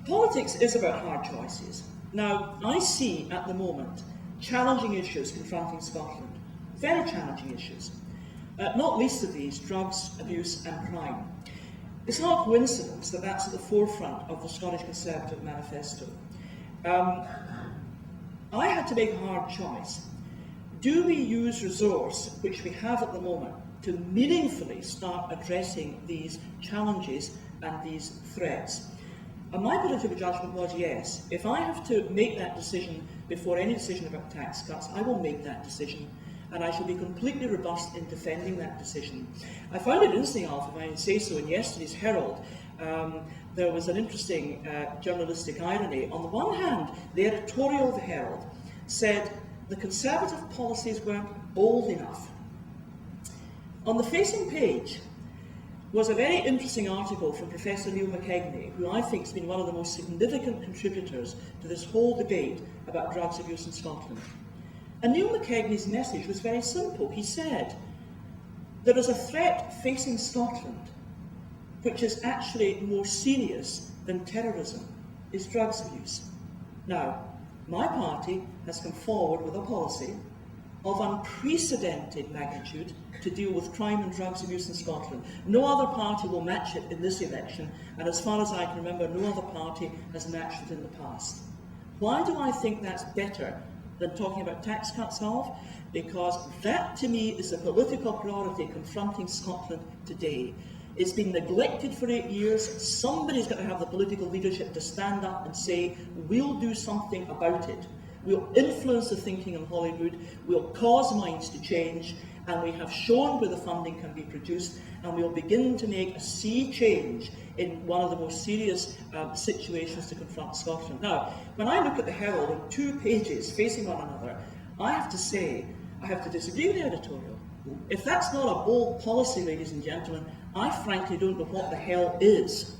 Politics is about hard choices. Now, I see at the moment challenging issues confronting Scotland, very challenging issues. Not least of these, drugs, abuse and crime. It's not a coincidence that that's at the forefront of the Scottish Conservative Manifesto. I had to make a hard choice. Do we use resource, which we have at the moment, to meaningfully start addressing these challenges and these threats? And my political judgment was yes. If I have to make that decision before any decision about tax cuts, I will make that decision, and I shall be completely robust in defending that decision. I found it interesting, Alf, if I can say so, in yesterday's Herald, there was an interesting journalistic irony. On the one hand, the editorial of the Herald said the Conservative policies weren't bold enough. On the facing page was a very interesting article from Professor Neil McKegney, who I think has been one of the most significant contributors to this whole debate about drugs abuse in Scotland. And Neil McKegney's message was very simple. He said, there is a threat facing Scotland which is actually more serious than terrorism, is drugs abuse. Now, my party has come forward with a policy of unprecedented magnitude to deal with crime and drugs abuse in Scotland. No other party will match it in this election, and as far as I can remember, no other party has matched it in the past. Why do I think that's better than talking about tax cuts, Alf? Because that, to me, is a political priority confronting Scotland today. It's been neglected for 8 years. Somebody's got to have the political leadership to stand up and say, we'll do something about it. We'll influence the thinking in Hollywood, we'll cause minds to change, and we have shown where the funding can be produced, and we'll begin to make a sea change in one of the most serious situations to confront Scotland. Now, when I look at the Herald on 2 pages facing one another, I have to say, I have to disagree with the editorial. If that's not a bold policy, ladies and gentlemen, I frankly don't know what the hell is.